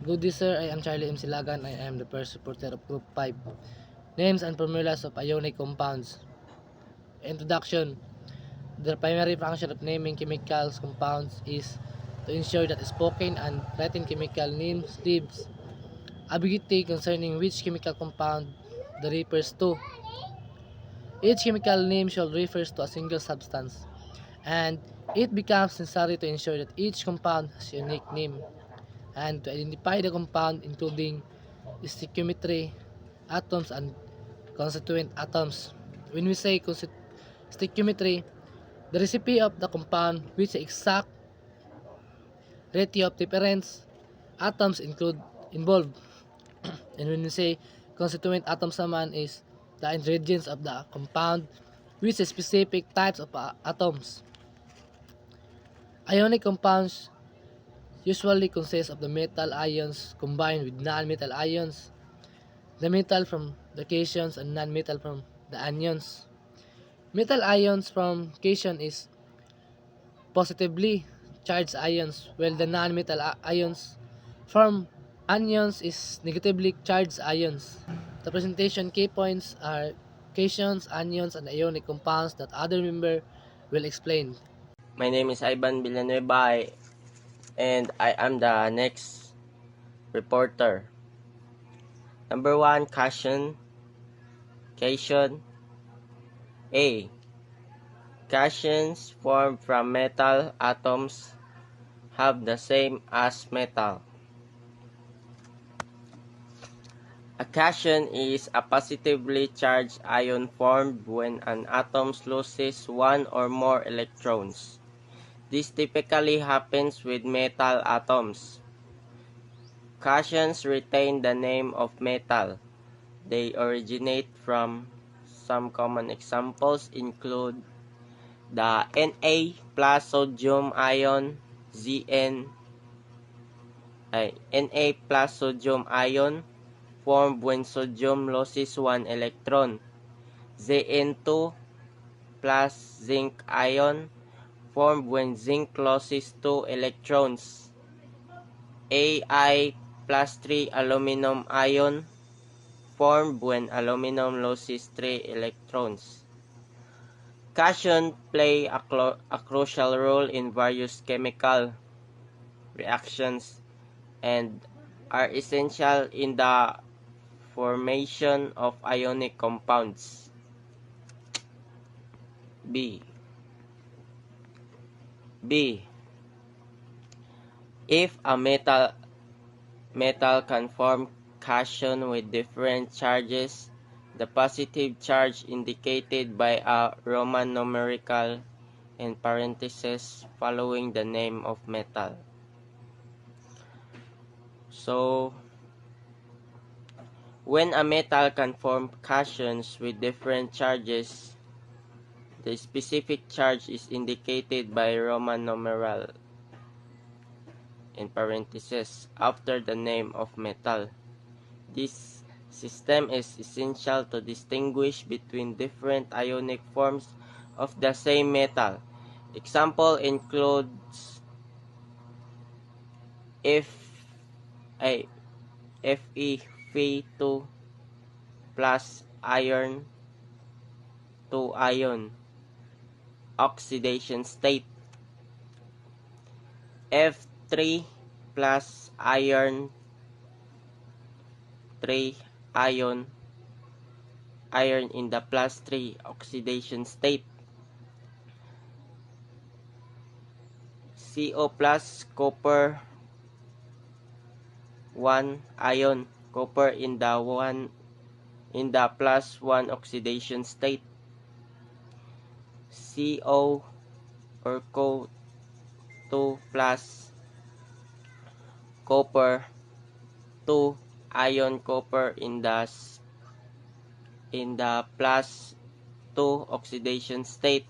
Good day, sir. I am Charlie M. Silagan. I am the first reporter of Group 5. Names and formulas of ionic compounds. Introduction. The primary function of naming chemicals compounds is to ensure that spoken and written chemical names leaves ambiguity concerning which chemical compound the refers to. Each chemical name shall refers to a single substance, and it becomes necessary to ensure that each compound has a unique name, and to identify the compound including stoichiometry, atoms, and constituent atoms. When we say stoichiometry, the recipe of the compound which the exact ratio of different atoms involved. And when we say constituent atoms naman is the ingredients of the compound with specific types of atoms. Ionic compounds usually consist of the metal ions combined with non-metal ions, the metal from the cations and non-metal from the anions. Metal ions from cation is positively charged ions, while the non-metal ions from anions is negatively charged ions. The presentation key points are cations, anions, and ionic compounds that other member will explain. My name is Ivan Villanueva and I am the next reporter. Number 1, cation. A. Cations formed from metal atoms have the same as metal. A cation is a positively charged ion formed when an atom loses one or more electrons. This typically happens with metal atoms. Cations retain the name of metal. They originate from some common examples include the Na plus sodium ion Na plus sodium ion formed when sodium loses one electron. Zn2 plus zinc ion formed when zinc loses 2 electrons. Ai plus 3 aluminum ion formed when aluminum loses 3 electrons. Cation play a crucial role in various chemical reactions and are essential in the formation of ionic compounds. B. If a metal can form cation with different charges, the positive charge indicated by a Roman numerical in parentheses following the name of metal. So, when a metal can form cations with different charges, the specific charge is indicated by Roman numeral in parentheses after the name of metal. This system is essential to distinguish between different ionic forms of the same metal. Example includes Fe2 plus iron 2 ion oxidation state, F3 plus iron 3 ion iron in the plus 3 oxidation state, Co plus copper 1 ion copper in the plus 1 oxidation state, Co or Co2 plus copper 2 ion copper in the plus 2 oxidation state.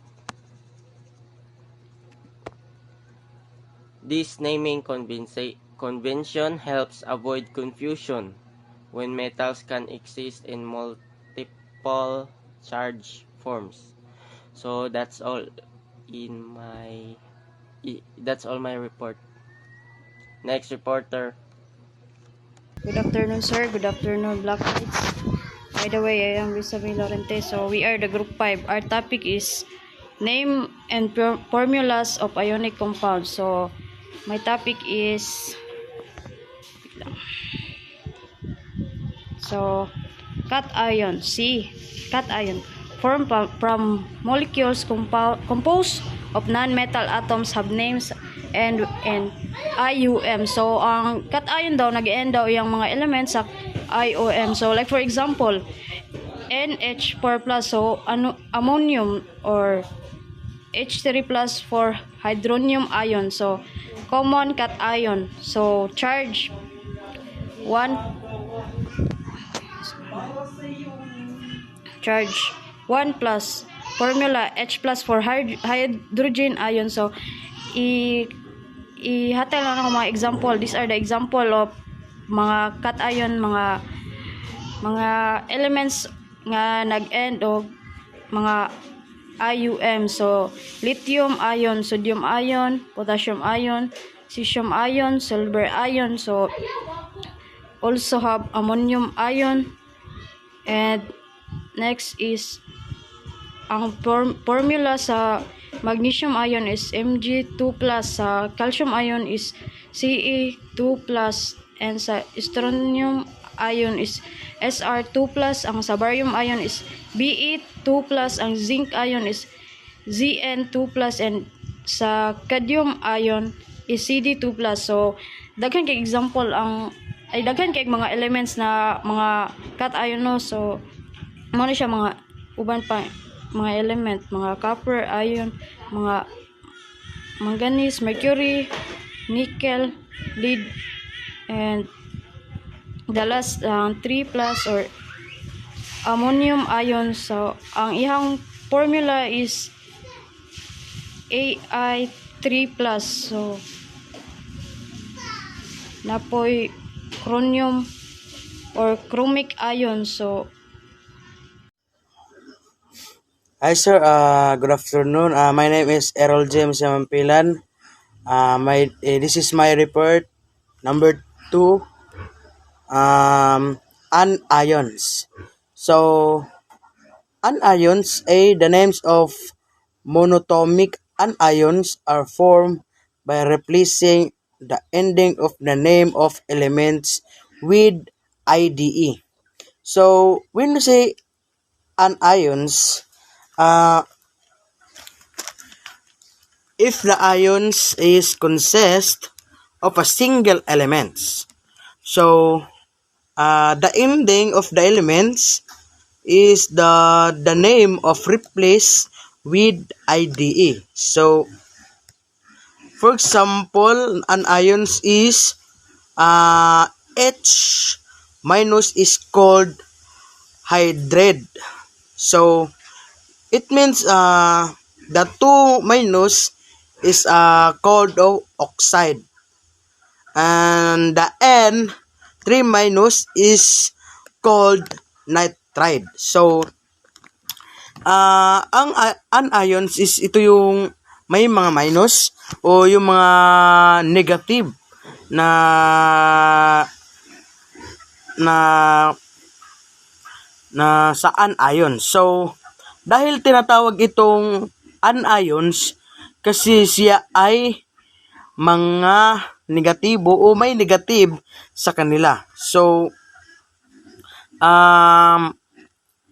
This naming convention helps avoid confusion when metals can exist in multiple charge forms. So that's all my report. Next reporter. Good afternoon, sir. Good afternoon, Blacklights. By the way, I am Luisa Lorente. So, we are the Group 5. Our topic is name and formulas of ionic compounds. So, my topic is cation. C. Cation formed from molecules composed of non-metal atoms have names and IUM. So, ang cation daw, nag-end daw yung mga elements sa IOM. So, like for example, NH4 plus, so ammonium, or H3 plus for hydronium ion. So, common cation. So, charge 1 plus, formula H plus for hydrogen ion. So, ihatay lang ako mga example. These are the example of mga cation, mga elements nga nag-end o mga IUM. So, lithium ion, sodium ion, potassium ion, cesium ion, silver ion. So, also have ammonium ion. And next is ang formula sa magnesium ion is Mg2+, sa calcium ion is Ce2+, and sa strontium ion is Sr2+, ang sa barium ion is Be2+, ang zinc ion is Zn2+, and sa cadmium ion is Cd2+. So, daghan kay example daghan kay mga elements na mga cation, no. So, mo siya mga uban pa mga element, mga copper ion, mga manganese, mercury, nickel, lead, and the last 3 plus or ammonium ion. So, ang ihang formula is Ai3 plus. So, napoy chromium or chromic ion. So, Hi sir, good afternoon. My name is Errol James Yamampilan. This is my report number 2, anions. So, anions, the names of monatomic anions are formed by replacing the ending of the name of elements with IDE. So, when we say anions, if the ions is consist of a single elements. So, the ending of the elements is the name of replace with IDE. So, for example, an ions is H minus is called hydride. So, it means the 2 minus is called oxide, and the N 3 minus is called nitride. So, ang anions is ito yung may mga minus o yung mga negative na na na sa anions. So, dahil tinatawag itong anions kasi siya ay mga negatibo o may negative sa kanila. So,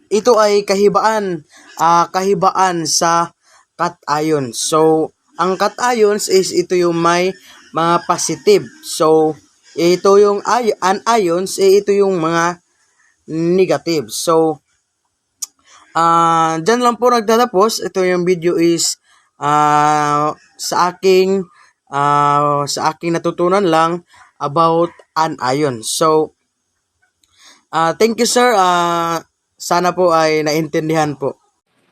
ito ay kahibaan sa cations. So, ang cations is ito yung may mga positive. So, ito yung anions, ito yung mga negative. So, dyan lang po nagtatapos. Ito yung video is sa aking natutunan lang about anions. So, thank you sir. Sana po ay naintindihan po.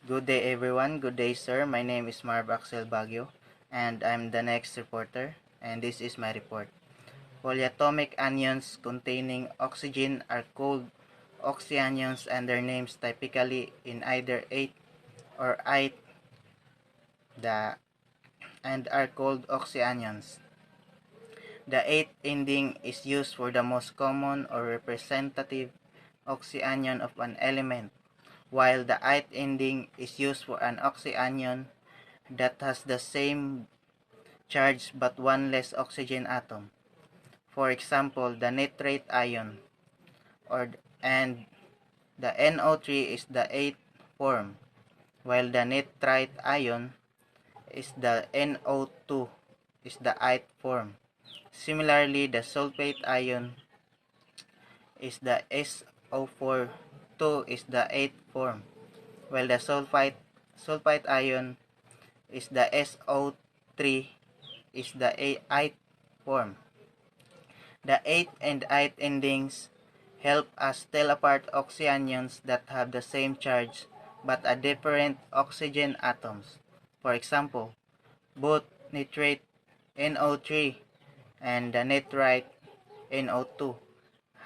Good day everyone. Good day sir. My name is Marv Axel Baguio and I'm the next reporter and this is my report. Polyatomic anions containing oxygen are called oxyanions and their names typically in either 8 or 8 and are called oxyanions. The 8th ending is used for the most common or representative oxyanion of an element, while the 8th ending is used for an oxyanion that has the same charge but one less oxygen atom. For example, the nitrate ion, and the NO3 is the 8th form, while the nitrite ion is the NO2 is the 8th form. Similarly, the sulfate ion is the SO4 2 is the 8th form, while the sulfite ion is the SO3 is the 8th form. The 8th and 8th endings help us tell apart oxyanions that have the same charge but a different oxygen atoms. For example, both nitrate NO3 and the nitrite NO2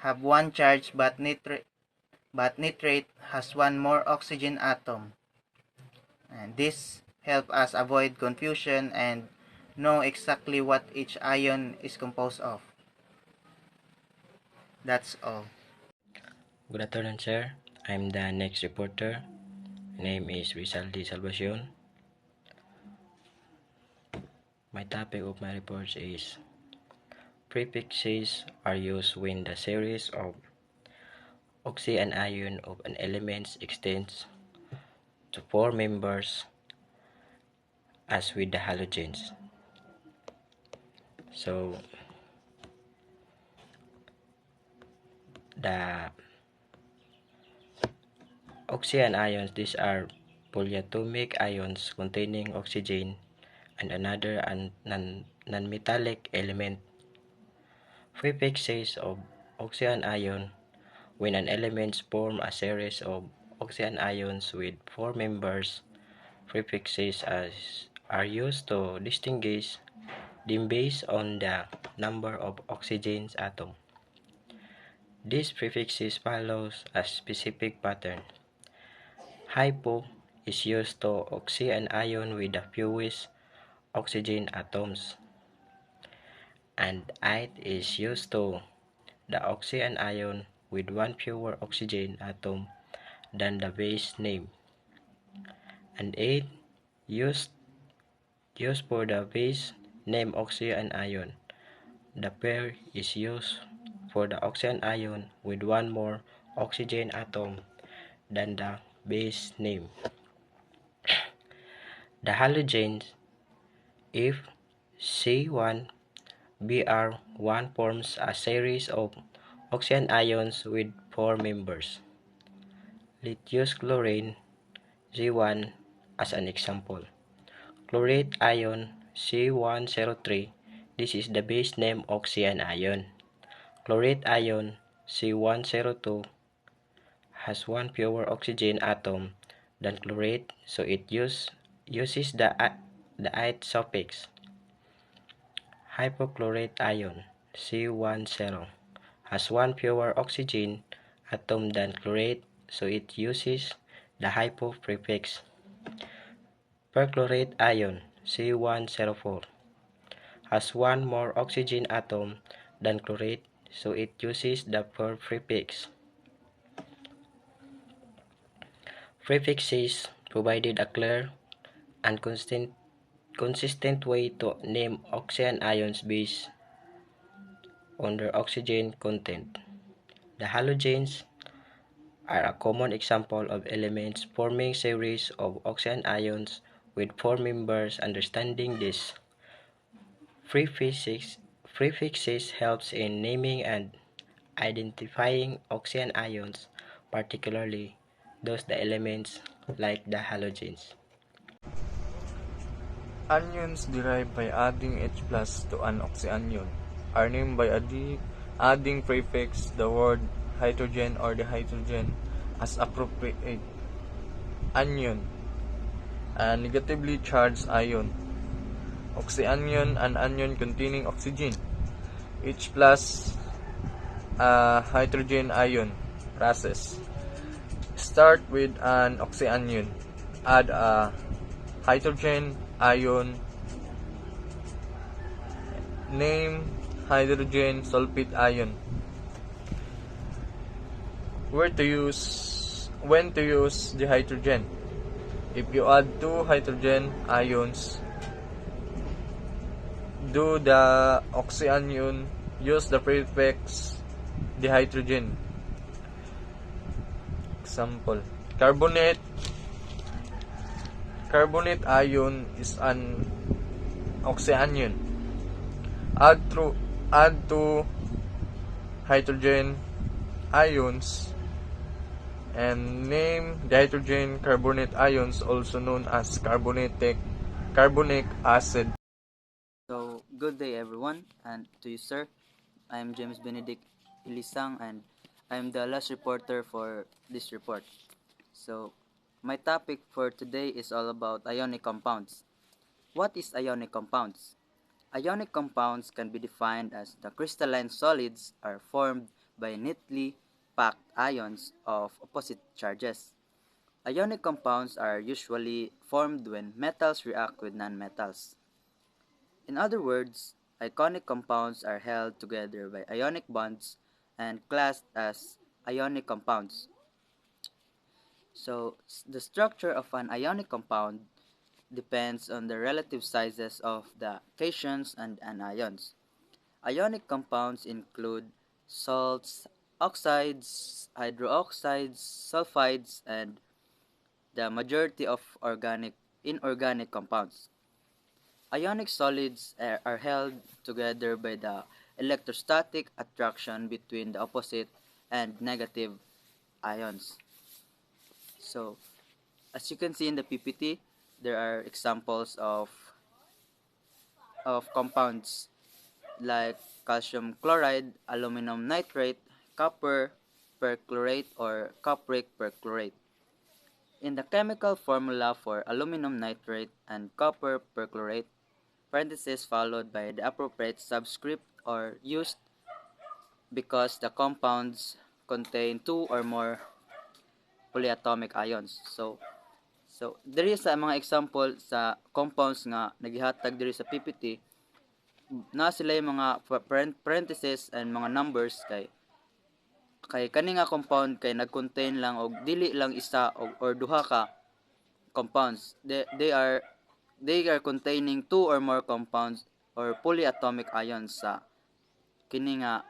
have one charge but nitrate has one more oxygen atom. And this helps us avoid confusion and know exactly what each ion is composed of. That's all. Good afternoon, sir. I'm the next reporter. My name is Rizal D. Salvacion. My topic of my report is prefixes are used when the series of oxy and ion of an element extends to 4 members as with the halogens. So the oxy and ions, these are polyatomic ions containing oxygen and another non-metallic element. Prefixes of oxy and ion when an element forms a series of oxy and ions with 4 members. Prefixes are used to distinguish them based on the number of oxygen atoms. These prefixes follows a specific pattern. Hypo is used to oxy and ion with the fewest oxygen atoms, and ite is used to the oxy and ion with one fewer oxygen atom than the base name, and 8 used for the base name oxy and ion. The pair is used for the oxy and ion with one more oxygen atom than the base name. The halogens, if C1 Br1 forms a series of oxy and ions with 4 members. Let's use chlorine C1 as an example. Chlorate ion C103, this is the base name oxy and ion. Chlorate ion C102 has one fewer oxygen atom than chlorate, so it uses the ite suffix. Hypochlorite ion C10 has one fewer oxygen atom than chlorate, so it uses the hypo prefix. Perchlorate ion C104 has one more oxygen atom than chlorate, so it uses the per prefix. Prefixes provided a clear and consistent way to name oxy and ions based on their oxygen content. The halogens are a common example of elements forming series of oxy and ions with 4 members. Understanding this prefixes helps in naming and identifying oxy and ions, particularly those the elements like the halogens. Anions derived by adding H+ to an oxyanion are named by adding prefix the word hydrogen or the hydrogen as appropriate. Anion, a negatively charged ion. Oxyanion, an anion containing oxygen. H+, a hydrogen ion. Process. Start with an oxyanion. Add a hydrogen ion. Name hydrogen sulfate ion. When to use the hydrogen? If you add two hydrogen ions, do the oxyanion, use the prefix dihydrogen. Example: carbonate ion is an oxyanion. Add two hydrogen ions and name the hydrogen carbonate ions, also known as carbonic acid. So, good day everyone, and to you sir, I am James Benedict Ilisang, and I am the last reporter for this report. So, my topic for today is all about ionic compounds. What is ionic compounds? Ionic compounds can be defined as the crystalline solids are formed by neatly packed ions of opposite charges. Ionic compounds are usually formed when metals react with nonmetals. In other words, ionic compounds are held together by ionic bonds and classed as ionic compounds. So, the structure of an ionic compound depends on the relative sizes of the cations and anions. Ionic compounds include salts, oxides, hydroxides, sulfides, and the majority of inorganic compounds. Ionic solids are held together by the electrostatic attraction between the opposite and negative ions. So, as you can see in the PPT, there are examples of compounds like calcium chloride, aluminum nitrate, copper perchlorate, or cupric perchlorate. In the chemical formula for aluminum nitrate and copper perchlorate, parentheses followed by the appropriate subscript are used because the compounds contain two or more polyatomic ions. So diri sa mga example sa compounds nga nagihatag diri sa PPT, na sila yung mga parentheses and mga numbers kay kani nga compound kay nag-contain lang og dili lang isa or duha ka compounds. They are containing two or more compounds or polyatomic ions sa kini nga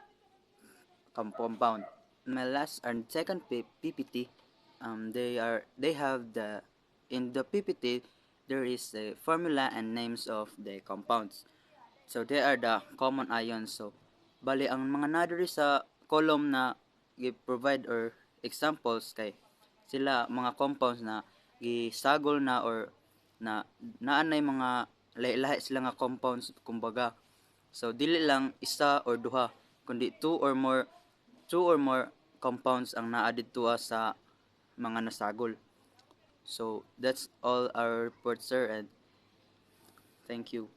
compound. My last and second PPT, they have in the PPT there is a formula and names of the compounds. So they are the common ions. So bali ang mga nadiri sa column na gi-provide or examples kay sila mga compounds na gisagol na or na naanay mga lahi-lahi sila nga compounds kumbaga. So dili lang isa or duha kundi two or more compounds ang naa didto sa mga nasagol. So that's all our report sir, and thank you.